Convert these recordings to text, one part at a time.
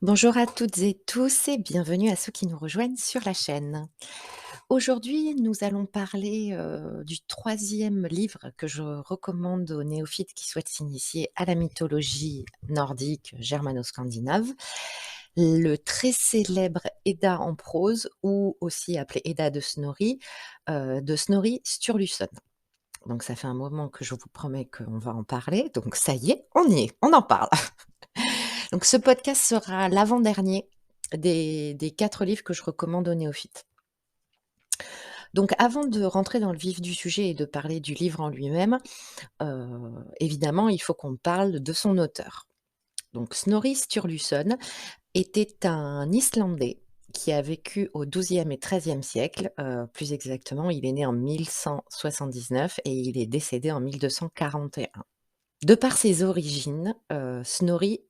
Bonjour à toutes et tous et bienvenue à ceux qui nous rejoignent sur la chaîne. Aujourd'hui, nous allons parler, du troisième livre que je recommande aux néophytes qui souhaitent s'initier à la mythologie nordique germano-scandinave, le très célèbre Edda en prose ou aussi appelé Edda de Snorri Sturluson. Donc ça fait un moment que je vous promets qu'on va en parler, donc ça y est, on en parle. Donc ce podcast sera l'avant-dernier des 4 livres que je recommande aux néophytes. Donc avant de rentrer dans le vif du sujet et de parler du livre en lui-même, évidemment, il faut qu'on parle de son auteur. Donc Snorri Sturluson était un Islandais qui a vécu au XIIe et XIIIe siècle. Plus exactement, il est né en 1179 et il est décédé en 1241. De par ses origines, Snorri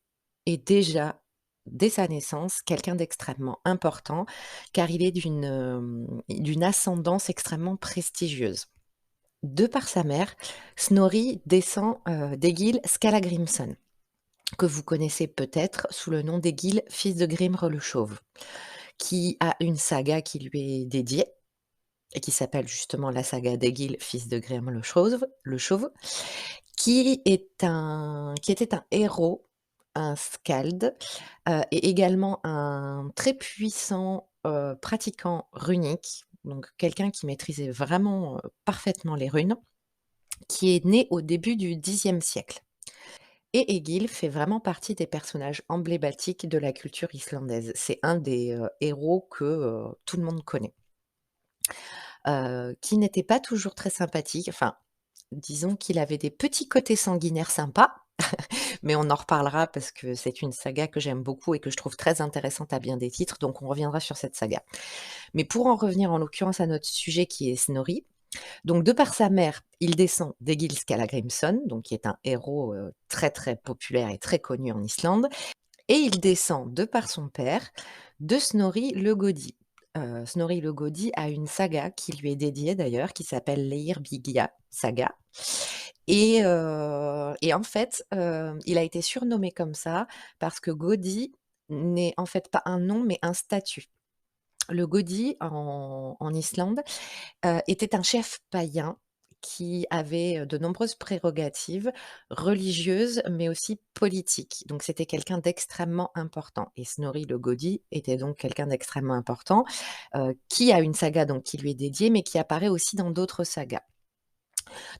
est déjà, dès sa naissance, quelqu'un d'extrêmement important, car il est d'une ascendance extrêmement prestigieuse. De par sa mère, Snorri descend, d'Egil Skallagrimson, que vous connaissez peut-être sous le nom d'Egil, fils de Grimr le Chauve, qui a une saga qui lui est dédiée et qui s'appelle justement la saga d'Egil, fils de Grimr le Chauve, qui était un héros, un skald, et également un très puissant, pratiquant runique, donc quelqu'un qui maîtrisait vraiment, parfaitement les runes, qui est né au début du Xe siècle. Et Egil fait vraiment partie des personnages emblématiques de la culture islandaise. C'est un des, héros que, tout le monde connaît, qui n'était pas toujours très sympathique, enfin, disons qu'il avait des petits côtés sanguinaires sympas, mais on en reparlera parce que c'est une saga que j'aime beaucoup et que je trouve très intéressante à bien des titres, donc on reviendra sur cette saga. Mais pour en revenir en l'occurrence à notre sujet qui est Snorri, donc de par sa mère, il descend d'Egil Skallagrimson, donc qui est un héros, très, très populaire et très connu en Islande, et il descend de par son père de Snorri le Goði. Snorri le Goði a une saga qui lui est dédiée d'ailleurs, qui s'appelle l'Eyrbyggja saga, et en fait, il a été surnommé comme ça parce que Goði n'est en fait pas un nom, mais un statut. Le Goði en Islande, était un chef païen qui avait, de nombreuses prérogatives religieuses, mais aussi politiques. Donc c'était quelqu'un d'extrêmement important et Snorri le Goði était donc quelqu'un d'extrêmement important, qui a une saga donc qui lui est dédiée, mais qui apparaît aussi dans d'autres sagas.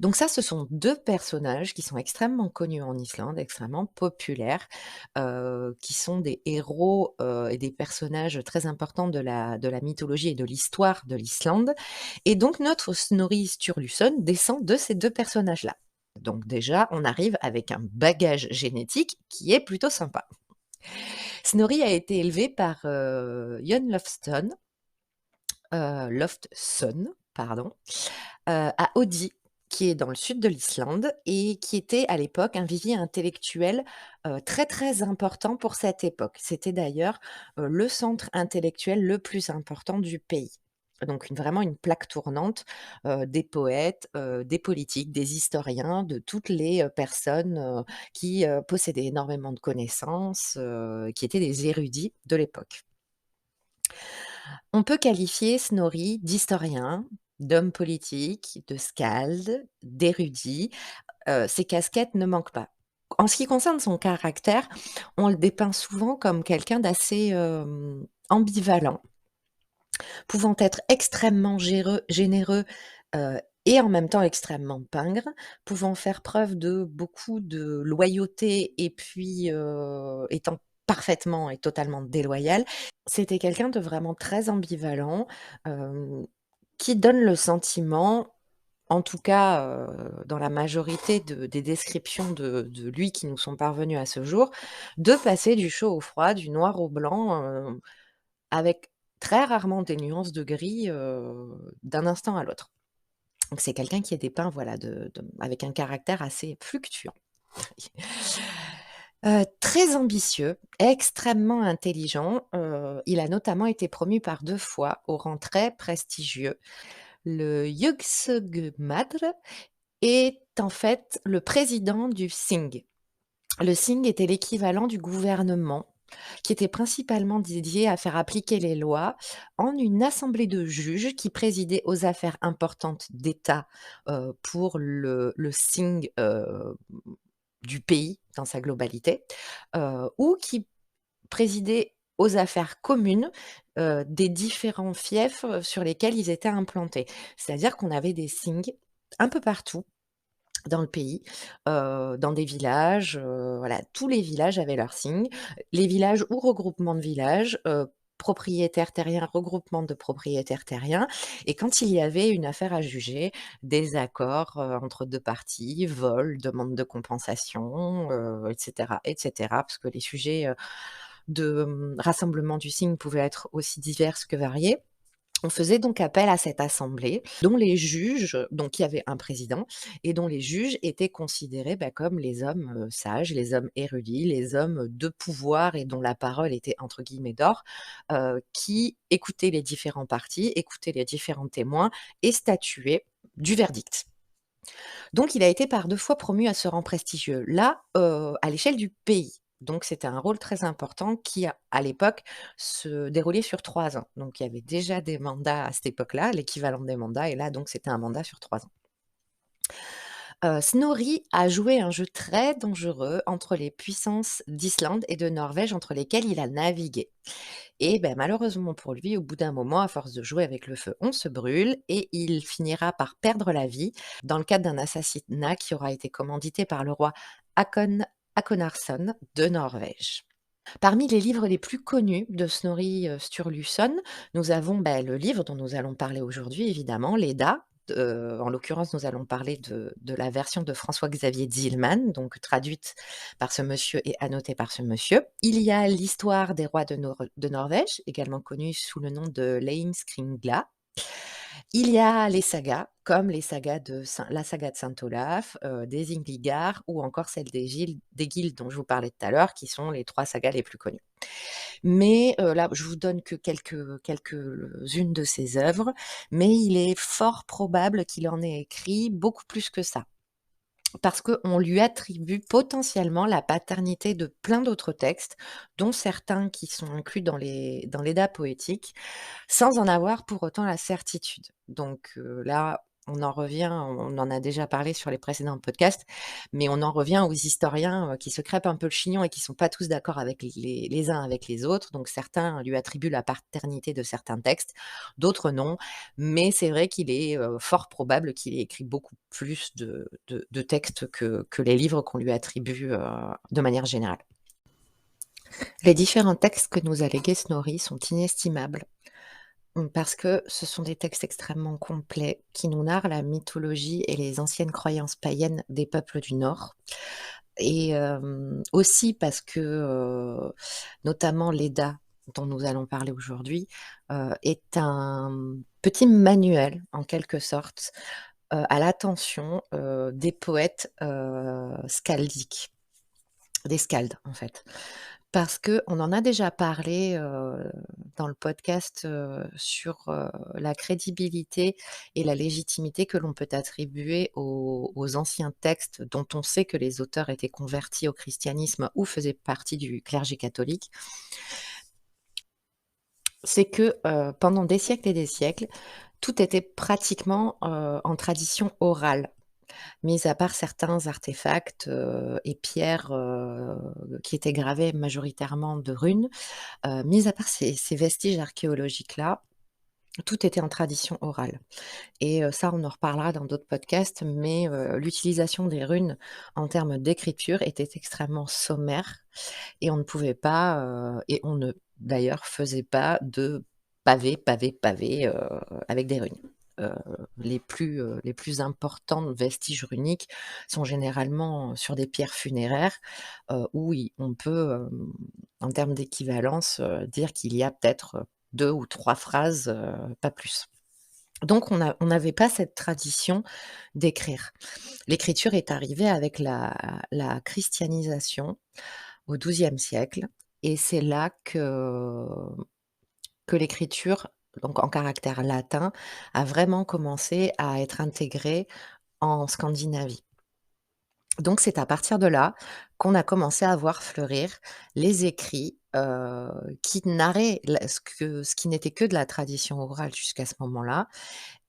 Donc ça, ce sont 2 personnages qui sont extrêmement connus en Islande, extrêmement populaires, qui sont des héros, et des personnages très importants de la mythologie et de l'histoire de l'Islande, et donc notre Snorri Sturluson descend de ces 2 personnages-là. Donc déjà, on arrive avec un bagage génétique qui est plutôt sympa. Snorri a été élevé par, Jon Loftsson, pardon, à Oddi, qui est dans le sud de l'Islande et qui était à l'époque un vivier intellectuel, très, très important pour cette époque. C'était d'ailleurs, le centre intellectuel le plus important du pays. Donc vraiment une plaque tournante, des poètes, des politiques, des historiens, de toutes les, personnes, qui, possédaient énormément de connaissances, qui étaient des érudits de l'époque. On peut qualifier Snorri d'historien, d'homme politique, de skald, d'érudit, ces casquettes ne manquent pas. En ce qui concerne son caractère, on le dépeint souvent comme quelqu'un d'assez, ambivalent, pouvant être extrêmement généreux, et en même temps extrêmement pingre, pouvant faire preuve de beaucoup de loyauté et puis, étant parfaitement et totalement déloyal. C'était quelqu'un de vraiment très ambivalent, hem, qui donne le sentiment, en tout cas, dans la majorité des descriptions de lui qui nous sont parvenues à ce jour, de passer du chaud au froid, du noir au blanc, avec très rarement des nuances de gris, d'un instant à l'autre. Donc c'est quelqu'un qui est dépeint, voilà, avec un caractère assez fluctuant. Très ambitieux, extrêmement intelligent, il a notamment été promu par 2 fois au rang très prestigieux. Le Yuggsugmadr est en fait le président du Thing. Le Thing était l'équivalent du gouvernement, qui était principalement dédiée à faire appliquer les lois en une assemblée de juges qui présidaient aux affaires importantes d'État, pour le Sing, du pays dans sa globalité, ou qui présidaient aux affaires communes, des différents fiefs, sur lesquels ils étaient implantés. C'est-à-dire qu'on avait des Sing un peu partout dans le pays, dans des villages, voilà, tous les villages avaient leur signe. Les villages ou regroupements de villages, propriétaires terriens, regroupements de propriétaires terriens et quand il y avait une affaire à juger, désaccord, entre 2 parties, vol, demande de compensation, et cetera, parce que les sujets, de, rassemblement du signe pouvaient être aussi diverses que variés. On faisait donc appel à cette assemblée dont les juges donc il y avait un président et dont les juges étaient considérés, comme les hommes, sages, les hommes érudits, les hommes de pouvoir et dont la parole était entre guillemets «d'or», qui écoutaient les différents partis, écoutaient les différents témoins et statuaient du verdict. Donc il a été par 2 fois promu à ce rang prestigieux. Là, à l'échelle du pays. Donc c'était un rôle très important qui à l'époque, se déroulait sur 3 ans. Donc il y avait déjà des mandats à cette époque-là, l'équivalent des mandats et là donc c'était un mandat sur 3 ans. Snorri a joué un jeu très dangereux entre les puissances d'Islande et de Norvège entre lesquelles il a navigué et malheureusement pour lui, au bout d'un moment, à force de jouer avec le feu, on se brûle et il finira par perdre la vie dans le cadre d'un assassinat qui aura été commandité par le roi Hakonarsson de Norvège. Parmi les livres les plus connus de Snorri Sturluson, nous avons, le livre dont nous allons parler aujourd'hui évidemment, l'Edda. En l'occurrence, nous allons parler de la version de François-Xavier Zielman, donc traduite par ce monsieur et annotée par ce monsieur. Il y a l'histoire des rois de Norvège, également connue sous le nom de Leimskringla. Il y a les sagas, comme les sagas de Saint la saga de Saint Olaf, des Ingligar ou encore celle des Gilles dont je vous parlais tout à l'heure, qui sont les 3 sagas les plus connues. Mais, là, je vous donne que quelques-unes de ses œuvres, mais il est fort probable qu'il en ait écrit beaucoup plus que ça. Parce qu'on lui attribue potentiellement la paternité de plein d'autres textes, dont certains qui sont inclus dans l'Edda poétique, sans en avoir pour autant la certitude. Donc, là, on en revient on en a déjà parlé sur les précédents podcasts, mais on en revient aux historiens, qui se crêpent un peu le chignon et qui sont pas tous d'accord avec les uns avec les autres. Donc certains lui attribuent la paternité de certains textes, d'autres non. Mais c'est vrai qu'il est, fort probable qu'il ait écrit beaucoup plus de textes que les livres qu'on lui attribue, de manière générale. Les différents textes que nous a légués Snorri sont inestimables. Parce que ce sont des textes extrêmement complets qui nous narrent la mythologie et les anciennes croyances païennes des peuples du Nord et aussi parce que, notamment l'Edda dont nous allons parler aujourd'hui, est un petit manuel en quelque sorte, à l'attention, des poètes, skaldiques, des skaldes en fait. Parce qu'on en a déjà parlé, dans le podcast, sur, la crédibilité et la légitimité que l'on peut attribuer aux anciens textes dont on sait que les auteurs étaient convertis au christianisme ou faisaient partie du clergé catholique. C'est que, pendant des siècles et des siècles, tout était pratiquement, en tradition orale. Mis à part certains artefacts, et pierres, qui étaient gravés majoritairement de runes, mis à part ces vestiges archéologiques-là, tout était en tradition orale et ça, on en reparlera dans d'autres podcasts, mais l'utilisation des runes en termes d'écriture était extrêmement sommaire et on ne pouvait pas, et on ne d'ailleurs faisait pas de pavés, avec des runes. Heu, les plus importants vestiges runiques sont généralement sur des pierres funéraires, où on peut, en termes d'équivalence, dire qu'il y a peut-être, 2 ou 3 phrases, pas plus. Donc on n'avait pas cette tradition d'écrire. L'écriture est arrivée avec la christianisation au XIIe siècle et c'est là que l'écriture, donc en caractère latin, a vraiment commencé à être intégrée en Scandinavie. Donc c'est à partir de là qu'on a commencé à voir fleurir les écrits, qui narrait la ce qui n'était que de la tradition orale jusqu'à ce moment-là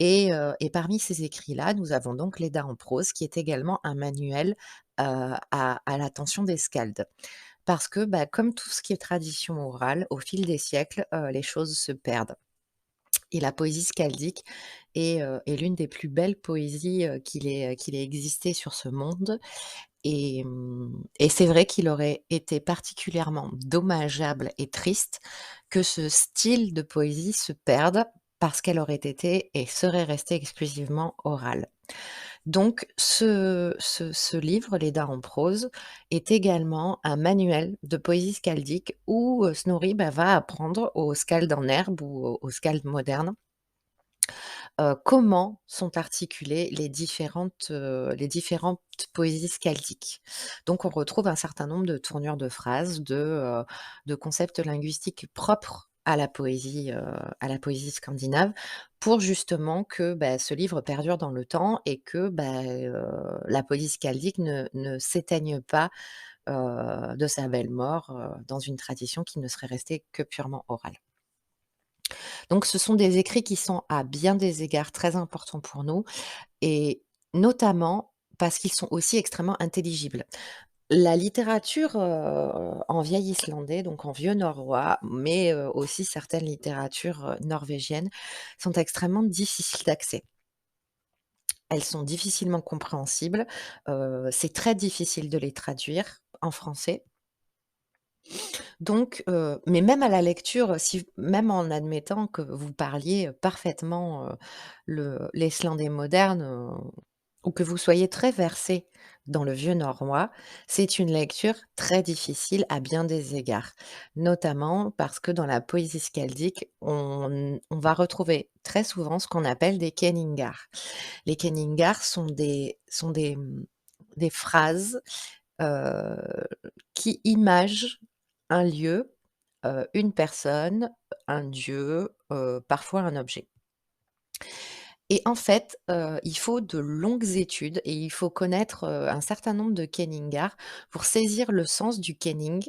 et parmi ces écrits-là, nous avons donc l'Edda en prose qui est également un manuel, à l'attention des skalds. Parce que, bah, comme tout ce qui est tradition orale, au fil des siècles, les choses se perdent et la poésie skaldique est l'une des plus belles poésies, qu'il ait existé sur ce monde et c'est vrai qu'il aurait été particulièrement dommageable et triste que ce style de poésie se perde parce qu'elle aurait été et serait restée exclusivement orale. Donc ce livre, Les Dents en prose, est également un manuel de poésie skaldique où, Snorri, bah, va apprendre aux skalds en herbe ou aux skalds modernes, comment sont articulées les différentes poésies skaldiques. Donc on retrouve un certain nombre de tournures de phrases, de concepts linguistiques propres à la poésie scandinave pour justement que, bah, ce livre perdure dans le temps et que, bah, la poésie skaldique ne s'éteigne pas, de sa belle mort, dans une tradition qui ne serait restée que purement orale. Donc ce sont des écrits qui sont à bien des égards très importants pour nous et notamment parce qu'ils sont aussi extrêmement intelligibles. La littérature, en vieil islandais, donc en vieux norrois, mais aussi certaines littératures, norvégiennes sont extrêmement difficiles d'accès. Elles sont difficilement compréhensibles, c'est très difficile de les traduire en français. Donc mais même à la lecture, si même en admettant que vous parliez, parfaitement, le l'islandais moderne, ou que vous soyez très versé dans le vieux norrois, c'est une lecture très difficile à bien des égards. Notamment parce que dans la poésie skaldique, on va retrouver très souvent ce qu'on appelle des kenningar. Les kenningar des phrases, heu, qui imagent un lieu, une personne, un dieu, parfois un objet. Et en fait, il faut de longues études et il faut connaître, un certain nombre de kenningar pour saisir le sens du kenning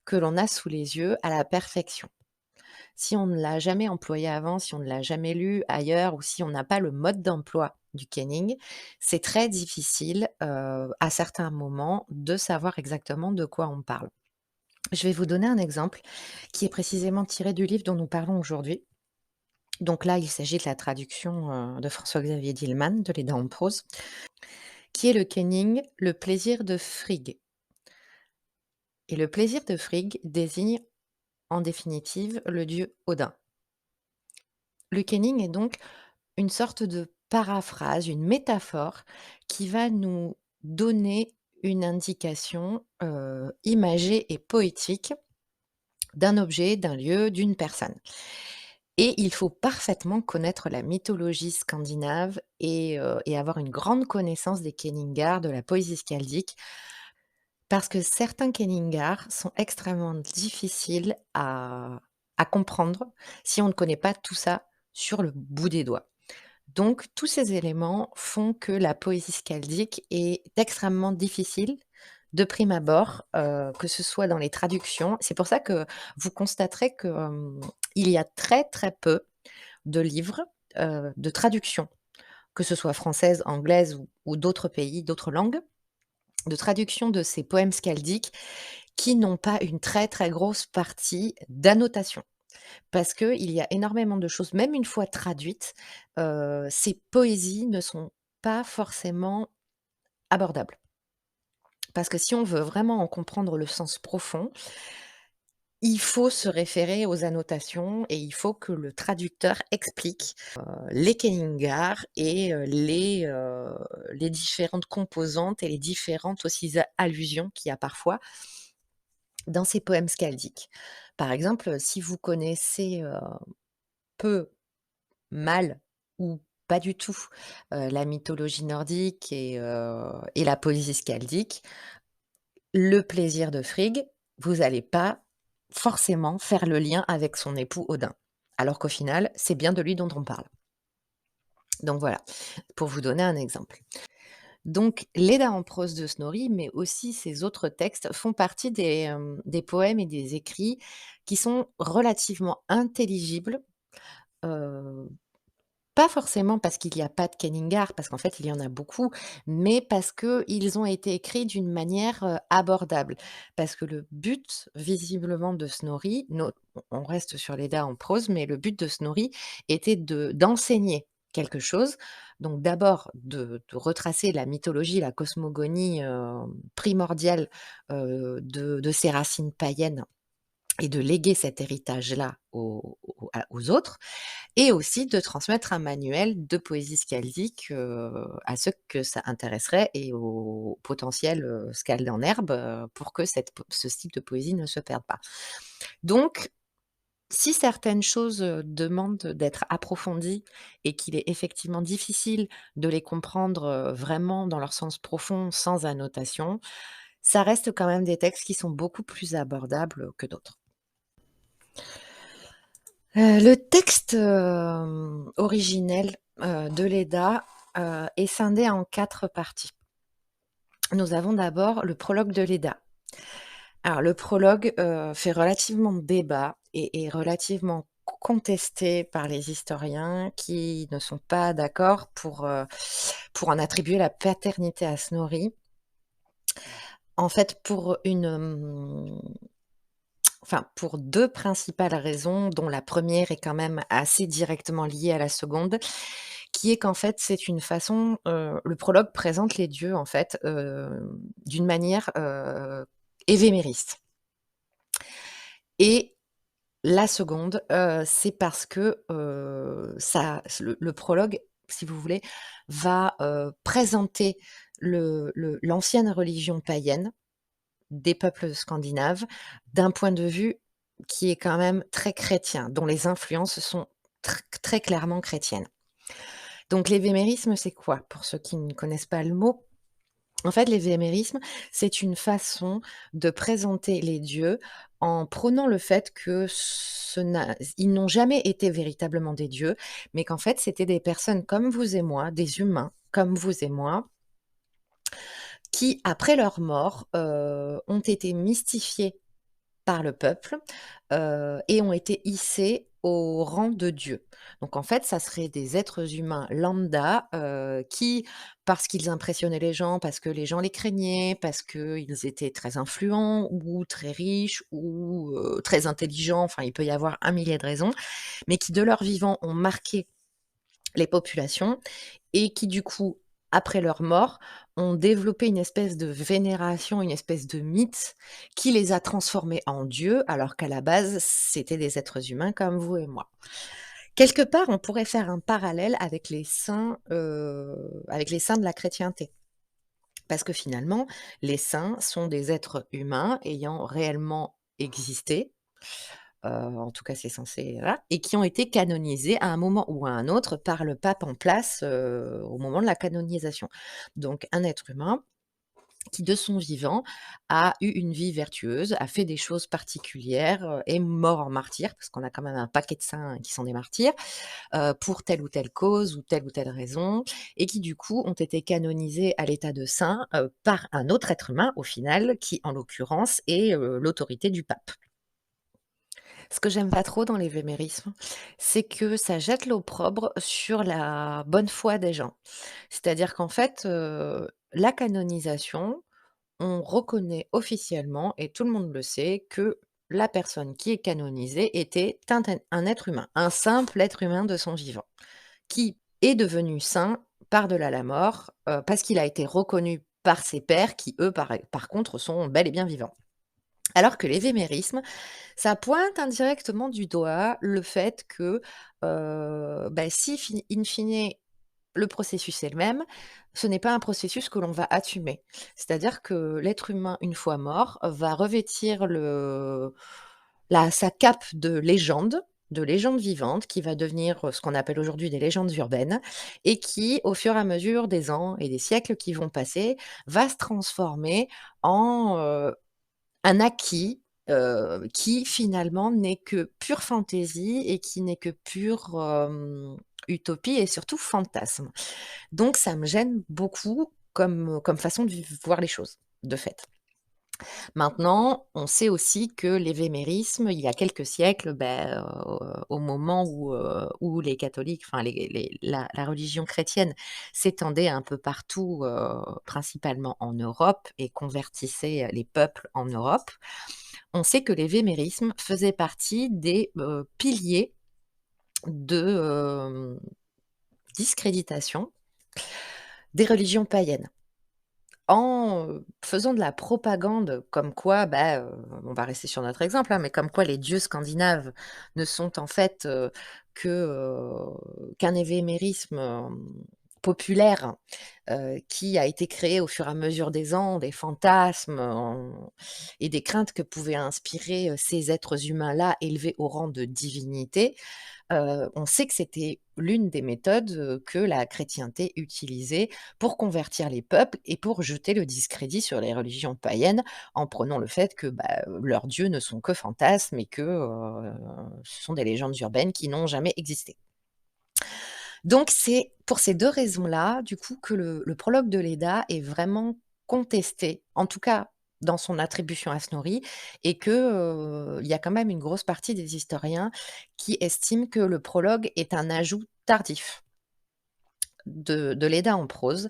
que l'on a sous les yeux à la perfection. Si on ne l'a jamais employé avant, si on ne l'a jamais lu ailleurs ou si on n'a pas le mode d'emploi du kenning, c'est très difficile, à certains moments, de savoir exactement de quoi on parle. Je vais vous donner un exemple qui est précisément tiré du livre dont nous parlons aujourd'hui. Donc là, il s'agit de la traduction, de François-Xavier Dillmann de Les Dents en prose, qui est le kenning «Le plaisir de Frigg» et le plaisir de Frigg désigne en définitive le dieu Odin. Le kenning est donc une sorte de paraphrase, une métaphore qui va nous donner une indication, imagée et poétique d'un objet, d'un lieu, d'une personne. Et il faut parfaitement connaître la mythologie scandinave et avoir une grande connaissance des Kenningar, de la poésie skaldique, parce que certains Kenningar sont extrêmement difficiles à comprendre si on ne connaît pas tout ça sur le bout des doigts. Donc tous ces éléments font que la poésie skaldique est extrêmement difficile de prime abord, que ce soit dans les traductions. C'est pour ça que vous constaterez que, il y a très, très peu de livres, de traduction, que ce soit française, anglaise ou d'autres pays, d'autres langues, de traduction de ces poèmes skaldiques qui n'ont pas une très, très grosse partie d'annotation. Parce qu'il y a énormément de choses, même une fois traduites, ces poésies ne sont pas forcément abordables. Parce que si on veut vraiment en comprendre le sens profond, il faut se référer aux annotations et il faut que le traducteur explique, les Kenningar et les différentes composantes et les différentes aussi allusions qu'il y a parfois dans ces poèmes skaldiques. Par exemple, si vous connaissez, peu, mal ou pas du tout, la mythologie nordique et la poésie skaldique, le plaisir de Frigg, vous allez pas forcément faire le lien avec son époux Odin. Alors qu'au final, c'est bien de lui dont on parle. Donc voilà, pour vous donner un exemple. Donc Leda en prose de Snorri, mais aussi ses autres textes font partie des poèmes et des écrits qui sont relativement intelligibles, heu pas forcément parce qu'il y a pas de Kenningar, parce qu'en fait, il y en a beaucoup, mais parce qu'ils ont été écrits d'une manière, abordable. Parce que le but, visiblement, de Snorri, on reste sur l'Edda en prose, mais le but de Snorri était d'enseigner quelque chose. Donc d'abord de retracer la mythologie, la cosmogonie, primordiale, de ces racines païennes et de léguer cet héritage-là aux autres et aussi de transmettre un manuel de poésie skaldique, à ceux que ça intéresserait et aux potentiels, skaldes en herbe, pour que ce style de poésie ne se perde pas. Donc, si certaines choses, demandent d'être approfondies et qu'il est effectivement difficile de les comprendre, vraiment dans leur sens profond sans annotation, ça reste quand même des textes qui sont beaucoup plus abordables que d'autres. Le texte, originel, de l'Edda, est scindé en 4 parties. Nous avons d'abord le prologue de l'Edda. Alors le prologue, fait relativement débat et est relativement contesté par les historiens qui ne sont pas d'accord pour en attribuer la paternité à Snorri. En fait, pour 2 principales raisons, dont la première est quand même assez directement liée à la seconde, qui est qu'en fait, c'est une façon, le prologue présente les dieux en fait, d'une manière, évémériste et la seconde, c'est parce que, ça le prologue, si vous voulez, va, présenter l'ancienne religion païenne des peuples scandinaves, d'un point de vue qui est quand même très chrétien, dont les influences sont très clairement chrétiennes. Donc l'évémérisme, c'est quoi? Pour ceux qui ne connaissent pas le mot, en fait, l'évémérisme, c'est une façon de présenter les dieux en prônant le fait que ils n'ont jamais été véritablement des dieux, mais qu'en fait, c'était des personnes comme vous et moi, des humains comme vous et moi, qui, après leur mort, ont été mystifiés par le peuple, et ont été hissés au rang de dieux. Donc en fait, ça serait des êtres humains lambda, qui, parce qu'ils impressionnaient les gens, parce que les gens les craignaient, parce qu'ils étaient très influents ou très riches ou, très intelligents, enfin il peut y avoir un millier de raisons, mais qui de leur vivant ont marqué les populations et qui du coup, après leur mort, ont développé une espèce de vénération, une espèce de mythe qui les a transformés en dieux, alors qu'à la base, c'était des êtres humains comme vous et moi. Quelque part, on pourrait faire un parallèle avec les saints de la chrétienté. Parce que finalement, les saints sont des êtres humains ayant réellement existé, en tout cas c'est censé voilà et qui ont été canonisés à un moment ou à un autre par le pape en place, au moment de la canonisation. Donc un être humain qui de son vivant a eu une vie vertueuse, a fait des choses particulières, est mort en martyr, parce qu'on a quand même un paquet de saints qui sont des martyrs, pour telle ou telle cause ou telle raison et qui du coup ont été canonisés à l'état de saints, par un autre être humain au final qui en l'occurrence est, l'autorité du pape. Ce que j'aime pas trop dans l'évémérisme, c'est que ça jette l'opprobre sur la bonne foi des gens. C'est-à-dire qu'en fait, la canonisation, on reconnaît officiellement, et tout le monde le sait, que la personne qui est canonisée était un être humain, un simple être humain de son vivant, qui est devenu saint par-delà la mort, parce qu'il a été reconnu par ses pairs qui, eux, par contre, sont bel et bien vivants. Alors que l'évémérisme, ça pointe indirectement du doigt le fait que, si in fine, le processus est le même, ce n'est pas un processus que l'on va assumer. C'est-à-dire que l'être humain, une fois mort, va revêtir sa cape de légende vivante, qui va devenir, ce qu'on appelle aujourd'hui des légendes urbaines et qui, au fur et à mesure des ans et des siècles qui vont passer, va se transformer en un acquis, qui finalement n'est que pure fantaisie et qui n'est que pure, utopie et surtout fantasme. Donc ça me gêne beaucoup comme façon de voir les choses, de fait. Maintenant, on sait aussi que l'évémérisme, il y a quelques siècles, au moment où les catholiques, enfin les la religion chrétienne s'étendait un peu partout, principalement en Europe et convertissait, les peuples en Europe. On sait que l'évémérisme faisait partie des, piliers de, discréditation des religions païennes. En, faisant de la propagande comme quoi, on va rester sur notre exemple, hein, mais comme quoi les dieux scandinaves ne sont en fait, qu'un évémérisme, populaire, qui a été créé au fur et à mesure des ans, des fantasmes, et des craintes que pouvaient inspirer, ces êtres humains-là élevés au rang de divinité. On sait que c'était l'une des méthodes, que la chrétienté utilisait pour convertir les peuples et pour jeter le discrédit sur les religions païennes, en prenant le fait que, leurs dieux ne sont que fantasmes et que, ce sont des légendes urbaines qui n'ont jamais existé. Donc c'est pour ces 2 raisons-là, du coup, que le prologue de Léda est vraiment contesté, en tout cas dans son attribution à Snorri et que, il y a quand même une grosse partie des historiens qui estiment que le prologue est un ajout tardif de Léda en prose.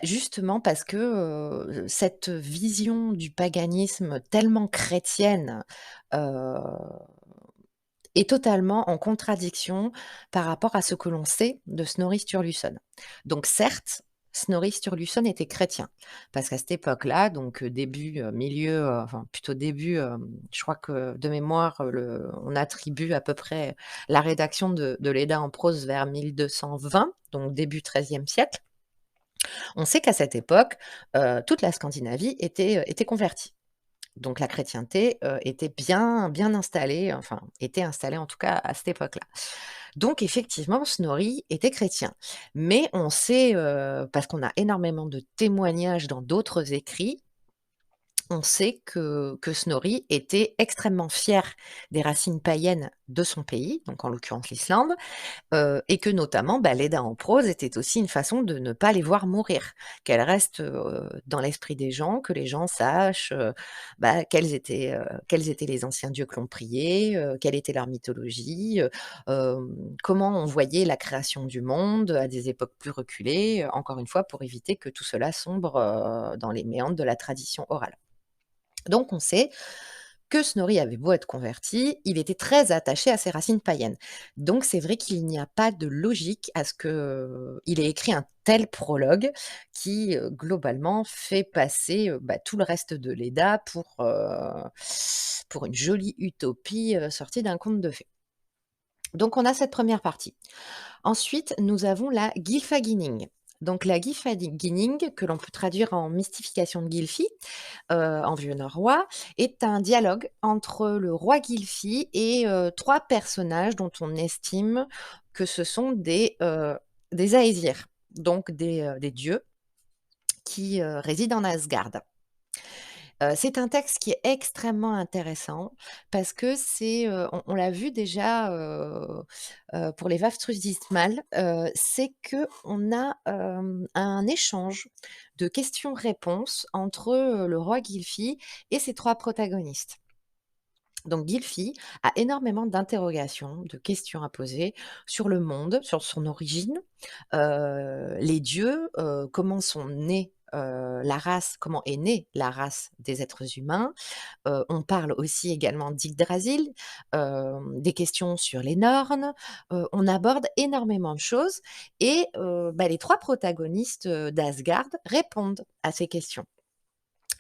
Justement parce que, cette vision du paganisme tellement chrétienne, heu est totalement en contradiction par rapport à ce que l'on sait de Snorri Sturluson. Donc certes, Snorri Sturluson était chrétien, parce qu'à cette époque-là, donc début, milieu, enfin plutôt début, je crois que de mémoire, on attribue à peu près la rédaction de l'Edda en prose vers 1220, donc début XIIIe siècle. On sait qu'à cette époque, toute la Scandinavie était convertie. Donc la chrétienté, était bien installée, enfin était installée en tout cas à cette époque-là. Donc effectivement, Snorri était chrétien. Mais on sait, parce qu'on a énormément de témoignages dans d'autres écrits, on sait que Snorri était extrêmement fier des racines païennes de son pays, donc en l'occurrence l'Islande, et que notamment, l'Edda en prose était aussi une façon de ne pas les voir mourir, qu'elle reste, dans l'esprit des gens, que les gens sachent, quels étaient les anciens dieux que l'on priait, quelle était leur mythologie, comment on voyait la création du monde à des époques plus reculées, encore une fois pour éviter que tout cela sombre, dans les méandres de la tradition orale. Donc on sait que Snorri avait beau être converti, il était très attaché à ses racines païennes. Donc c'est vrai qu'il n'y a pas de logique à ce qu'il ait écrit un tel prologue qui, globalement fait passer, tout le reste de l'Edda pour une jolie utopie, sortie d'un conte de fées. Donc on a cette première partie. Ensuite, nous avons la Gylfaginning. Donc la Gylfaginning, que l'on peut traduire en mystification de Gylfi, en vieux norrois, est un dialogue entre le roi Gylfi et 3 personnages dont on estime que ce sont des Aesir, donc des dieux qui, résident en Asgard. C'est un texte qui est extrêmement intéressant parce que on l'a vu déjà, pour les Vafthrudismal, c'est qu'on a, un échange de questions-réponses entre, le roi Gylfi et ses 3 protagonistes. Donc Gylfi a énormément d'interrogations, de questions à poser sur le monde, sur son origine, les dieux, comment est née la race des êtres humains. On parle aussi également d'Yggdrasil, des questions sur les Norns, on aborde énormément de choses et les 3 protagonistes, d'Asgard répondent à ces questions.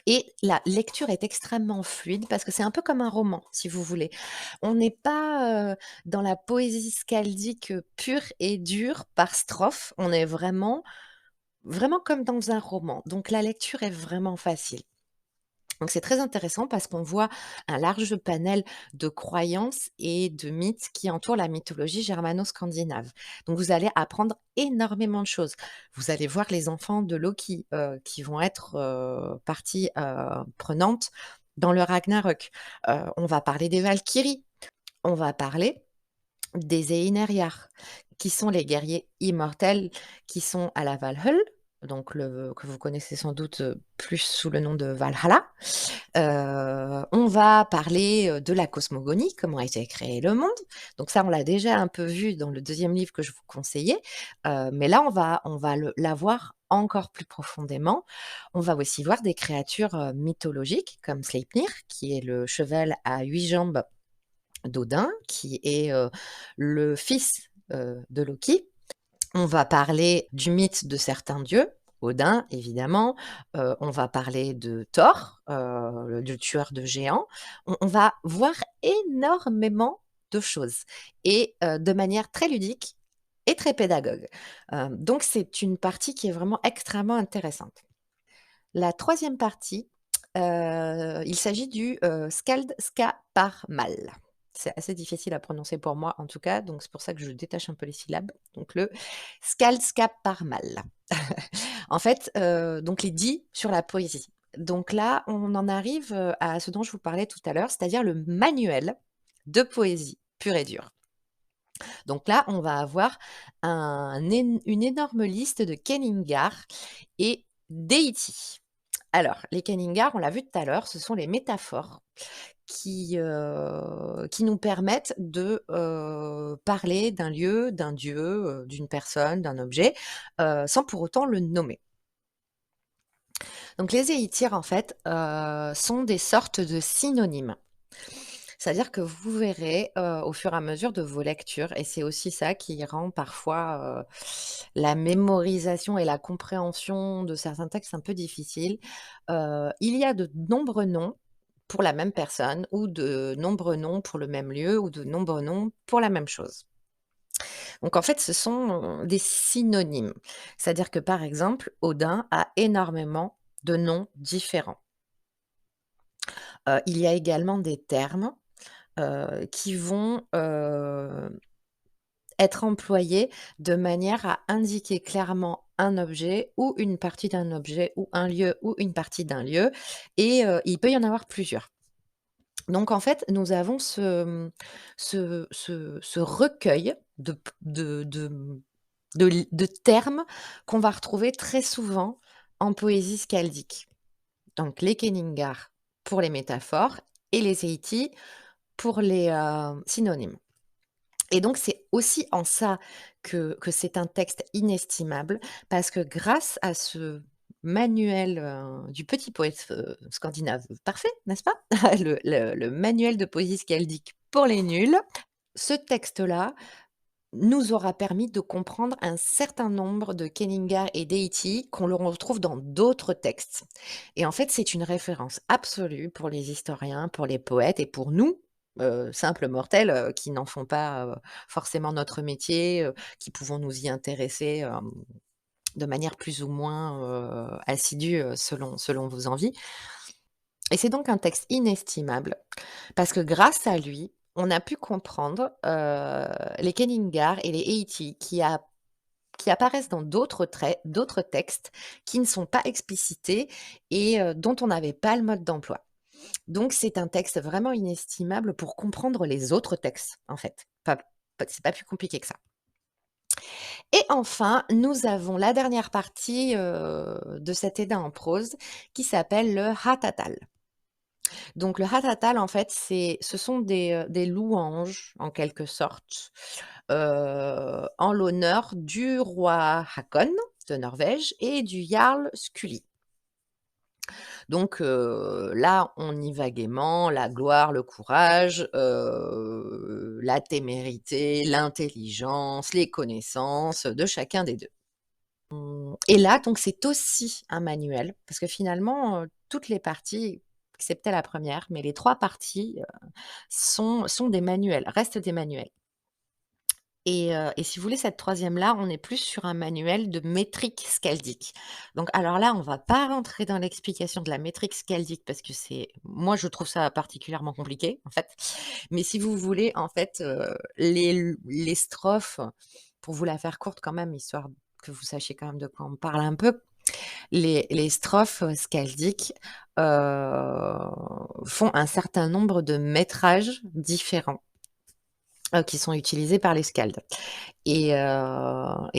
Et la lecture est extrêmement fluide parce que c'est un peu comme un roman, si vous voulez. On n'est pas, dans la poésie skaldique, pure et dure par strophe, on est vraiment comme dans un roman. Donc la lecture est vraiment facile. Donc c'est très intéressant parce qu'on voit un large panel de croyances et de mythes qui entourent la mythologie germano-scandinave. Donc vous allez apprendre énormément de choses. Vous allez voir les enfants de Loki, qui vont être, partie, prenante dans le Ragnarök. On va parler des Valkyries, on va parler des Einherjar, qui sont les guerriers immortels qui sont à la Valhöll, donc que vous connaissez sans doute, plus sous le nom de Valhalla. On va parler, de la cosmogonie, comment a été créé le monde. Donc ça, on l'a déjà un peu vu dans le deuxième livre que je vous conseillais, mais là, on va la voir encore plus profondément. On va aussi voir des créatures, mythologiques comme Sleipnir, qui est le cheval à 8 jambes d'Odin, qui est, le fils, de Loki. On va parler du mythe de certains dieux, Odin évidemment, on va parler de Thor, le tueur de géants. On va voir énormément de choses et de manière très ludique et très pédagogue. Donc c'est une partie qui est vraiment extrêmement intéressante. La troisième partie, il s'agit du, Skaldskaparmal. C'est assez difficile à prononcer pour moi en tout cas, donc c'est pour ça que je détache un peu les syllabes. Donc le Skaldskaparmal. En fait, donc les 10 sur la poésie. Donc là, on en arrive, à ce dont je vous parlais tout à l'heure, c'est-à-dire le manuel de poésie pure et dure. Donc là, on va avoir une énorme liste de Kenningar et Deity. Alors, les Kenningar, on l'a vu tout à l'heure, ce sont les métaphores qui nous permettent de, parler d'un lieu, d'un dieu, d'une personne, d'un objet, sans pour autant le nommer. Donc les éityres, en fait, sont des sortes de synonymes. C'est-à-dire que vous verrez, au fur et à mesure de vos lectures et c'est aussi ça qui rend parfois, la mémorisation et la compréhension de certains textes un peu difficiles. Il y a de nombreux noms pour la même personne ou de nombreux noms pour le même lieu ou de nombreux noms pour la même chose. Donc en fait, ce sont, des synonymes. C'est-à-dire que, par exemple, Odin a énormément de noms différents. Il y a également des termes qui vont, être employés de manière à indiquer clairement un objet ou une partie d'un objet ou un lieu ou une partie d'un lieu et il peut y en avoir plusieurs. Donc en fait, nous avons ce recueil de termes qu'on va retrouver très souvent en poésie skaldique. Donc les Kenningar pour les métaphores et les Seiti pour les, synonymes. Et donc c'est aussi en ça que c'est un texte inestimable parce que grâce à ce manuel, du petit poète, scandinave parfait, n'est-ce pas? Le manuel de poésie skaldique pour les nuls, ce texte-là nous aura permis de comprendre un certain nombre de Kenningar et Deity qu'on le retrouve dans d'autres textes. Et en fait, c'est une référence absolue pour les historiens, pour les poètes et pour nous, simples mortels, qui n'en font pas, forcément notre métier, qui pouvons nous y intéresser, de manière plus ou moins, assidue, selon vos envies. Et c'est donc un texte inestimable parce que grâce à lui, on a pu comprendre, les Kenningar et les Eiti qui apparaissent dans d'autres textes qui ne sont pas explicités et dont on n'avait pas le mode d'emploi. Donc c'est un texte vraiment inestimable pour comprendre les autres textes, en fait. C'est pas plus compliqué que ça. Et enfin, nous avons la dernière partie, de cet Edda en prose qui s'appelle le Hatatal. Donc le Hatatal, en fait, ce sont des louanges, en quelque sorte, en l'honneur du roi Hakon de Norvège et du Jarl Skully. Donc là, on y va gaiement, la gloire, le courage, la témérité, l'intelligence, les connaissances de chacun des 2. Et là, donc c'est aussi un manuel parce que finalement, toutes les parties, excepté la première, mais les 3 parties, sont des manuels, restent des manuels. Et si vous voulez, cette troisième-là, on est plus sur un manuel de métrique skaldique. Donc alors là, on va pas rentrer dans l'explication de la métrique skaldique parce que moi, je trouve ça particulièrement compliqué, en fait. Mais si vous voulez, en fait, les strophes, pour vous la faire courte quand même, histoire que vous sachiez quand même de quoi on parle un peu, les strophes, skaldiques, font un certain nombre de métrages différents. qui sont utilisés par les skalds. Et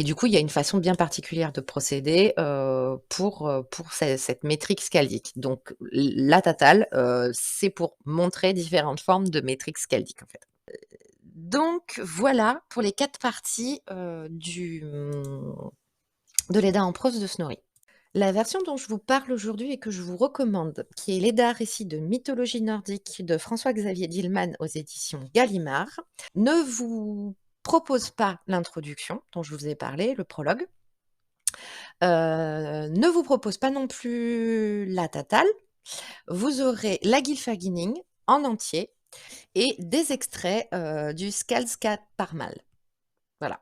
du coup, il y a une façon bien particulière de procéder, pour cette métrique skaldique. Donc la tatale, c'est pour montrer différentes formes de métrique skaldique, en fait. Donc voilà pour les 4 parties, de l'Edda en prose de Snorri. La version dont je vous parle aujourd'hui et que je vous recommande, qui est l'Edda récit de mythologie nordique de François-Xavier Dillmann aux éditions Gallimard, ne vous propose pas l'introduction dont je vous ai parlé, le prologue, ne vous propose pas non plus la tatale. Vous aurez la Gylfaginning en entier et des extraits, du Skaldskaparmal. Voilà.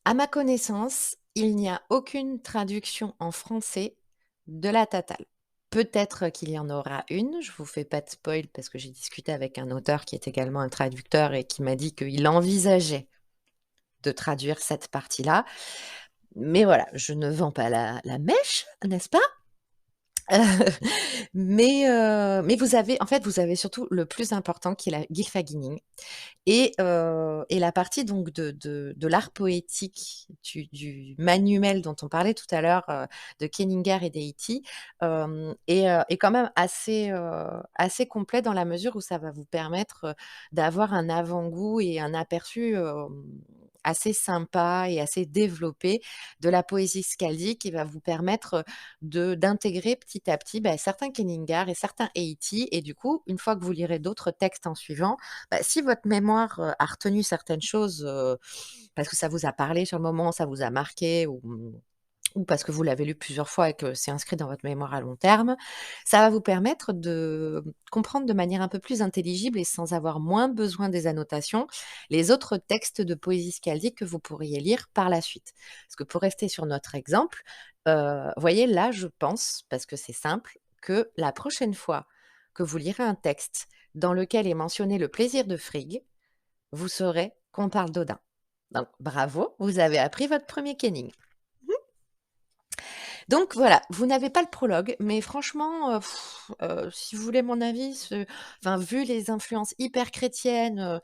À ma connaissance, il n'y a aucune traduction en français de la tatale. Peut-être qu'il y en aura une, je vous fais pas de spoil parce que j'ai discuté avec un auteur qui est également un traducteur et qui m'a dit qu'il envisageait de traduire cette partie-là. Mais voilà, je ne vends pas la mèche, n'est-ce pas? Mais vous avez en fait, vous avez surtout le plus important qui est la Gylfaginning et la partie donc de l'art poétique du manuel dont on parlait tout à l'heure, de Kenningar et Deity, est quand même assez complet dans la mesure où ça va vous permettre, d'avoir un avant-goût et un aperçu, assez sympa et assez développé de la poésie skaldique qui va vous permettre, d'intégrer petit à petit, certains Kenningar et certains Eiti et du coup, une fois que vous lirez d'autres textes en suivant, si votre mémoire, a retenu certaines choses, parce que ça vous a parlé sur le moment, ça vous a marqué ou parce que vous l'avez lu plusieurs fois et que c'est inscrit dans votre mémoire à long terme, ça va vous permettre de comprendre de manière un peu plus intelligible et sans avoir moins besoin des annotations, les autres textes de poésie skaldique que vous pourriez lire par la suite. Parce que pour rester sur notre exemple, voyez là, je pense, parce que c'est simple, que la prochaine fois que vous lirez un texte dans lequel est mentionné le plaisir de Frigg, vous saurez qu'on parle d'Odin. Donc bravo, vous avez appris votre premier kenning. Donc voilà, vous n'avez pas le prologue, mais franchement, si vous voulez mon avis, enfin, vu les influences hyper chrétiennes,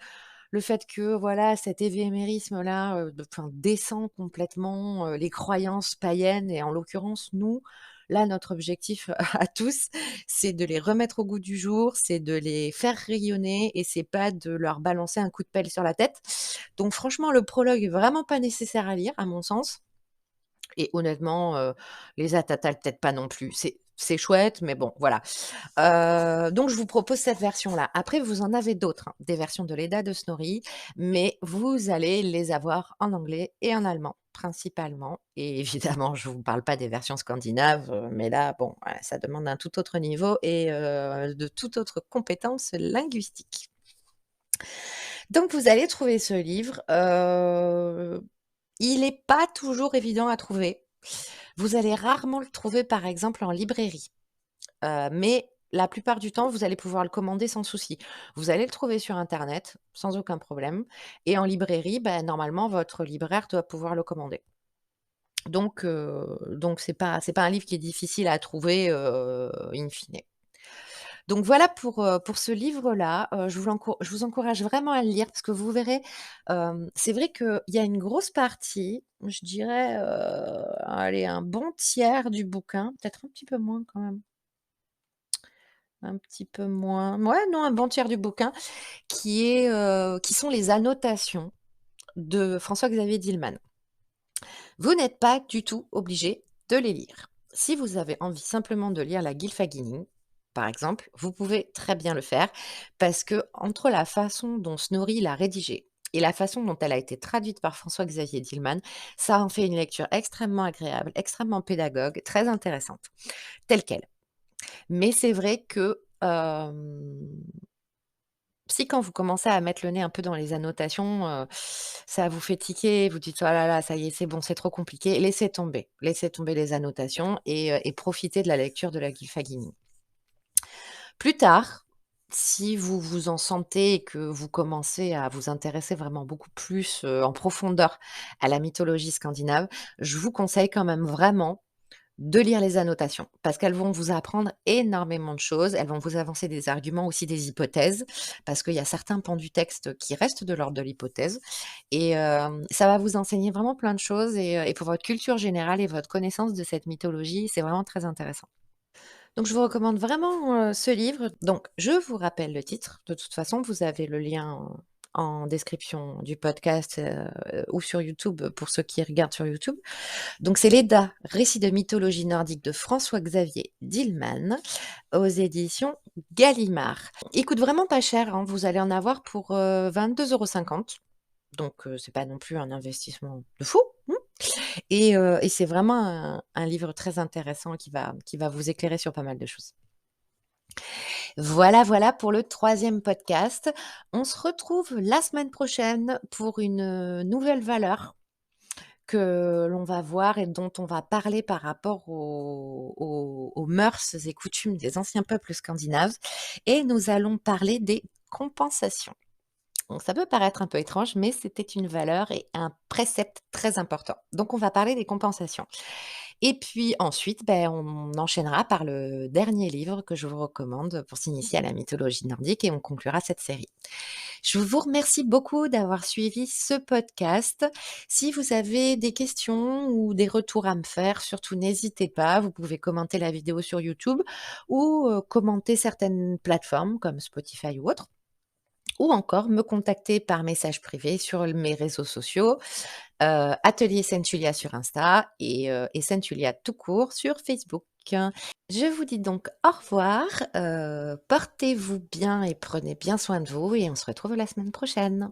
le fait que voilà, cet évémérisme-là, enfin, descend complètement, les croyances païennes et en l'occurrence nous, là, notre objectif à tous, c'est de les remettre au goût du jour, c'est de les faire rayonner et c'est pas de leur balancer un coup de pelle sur la tête. Donc franchement, le prologue est vraiment pas nécessaire à lire à mon sens. Et honnêtement, les Atatal peut-être pas non plus. C'est chouette, mais bon, voilà. Donc je vous propose cette version-là. Après, vous en avez d'autres, hein, des versions de l'Edda de Snorri, mais vous allez les avoir en anglais et en allemand, principalement. Et évidemment, je vous parle pas des versions scandinaves, mais là, bon, voilà, ça demande un tout autre niveau et de toute autre compétence linguistique. Donc vous allez trouver ce livre, il est pas toujours évident à trouver. Vous allez rarement le trouver, par exemple, en librairie, mais la plupart du temps, vous allez pouvoir le commander sans souci. Vous allez le trouver sur internet sans aucun problème et en librairie, normalement, votre libraire doit pouvoir le commander. Donc c'est pas un livre qui est difficile à trouver, in fine. Donc voilà pour ce livre-là, je vous encourage vraiment à le lire parce que vous verrez, c'est vrai qu'il y a une grosse partie, je dirais, allez, un bon tiers du bouquin, peut-être un petit peu moins quand même, un petit peu moins, ouais, non, un bon tiers du bouquin qui sont les annotations de François-Xavier Dillmann. Vous n'êtes pas du tout obligé de les lire. Si vous avez envie simplement de lire la Gylfaginning, par exemple, vous pouvez très bien le faire parce que entre la façon dont Snorri l'a rédigée et la façon dont elle a été traduite par François-Xavier Dillmann, ça en fait une lecture extrêmement agréable, extrêmement pédagogue, très intéressante, telle qu'elle. Mais c'est vrai que si quand vous commencez à mettre le nez un peu dans les annotations, ça vous fait tiquer, vous dites: «Oh là là, ça y est, c'est bon, c'est trop compliqué», laissez tomber les annotations et profitez de la lecture de la Gylfaginning. Plus tard, si vous vous en sentez et que vous commencez à vous intéresser vraiment beaucoup plus, en profondeur à la mythologie scandinave, je vous conseille quand même vraiment de lire les annotations parce qu'elles vont vous apprendre énormément de choses. Elles vont vous avancer des arguments, aussi des hypothèses, parce qu'il y a certains pans du texte qui restent de l'ordre de l'hypothèse et ça va vous enseigner vraiment plein de choses et pour votre culture générale et votre connaissance de cette mythologie, c'est vraiment très intéressant. Donc je vous recommande vraiment, ce livre. Donc je vous rappelle le titre. De toute façon, vous avez le lien en description du podcast, ou sur YouTube, pour ceux qui regardent sur YouTube. Donc c'est «Léda, récit de mythologie nordique» de François-Xavier Dillmann, aux éditions Gallimard. Il coûte vraiment pas cher, hein, vous allez en avoir pour, 22,50 €. Donc c'est pas non plus un investissement de fou, mmh et c'est vraiment un livre très intéressant qui va vous éclairer sur pas mal de choses. Voilà, voilà pour le troisième podcast. On se retrouve la semaine prochaine pour une, nouvelle valeur que l'on va voir et dont on va parler par rapport aux mœurs et coutumes des anciens peuples scandinaves et nous allons parler des compensations. Donc ça peut paraître un peu étrange, mais c'était une valeur et un précepte très important. Donc on va parler des compensations. Et puis ensuite, on enchaînera par le dernier livre que je vous recommande pour s'initier à la mythologie nordique et on conclura cette série. Je vous remercie beaucoup d'avoir suivi ce podcast. Si vous avez des questions ou des retours à me faire, surtout n'hésitez pas. Vous pouvez commenter la vidéo sur YouTube ou commenter certaines plateformes comme Spotify ou autres ou encore me contacter par message privé sur mes réseaux sociaux, Atelier Sainte Julia sur Insta et Sainte Julia tout court sur Facebook. Je vous dis donc au revoir, portez-vous bien et prenez bien soin de vous et on se retrouve la semaine prochaine.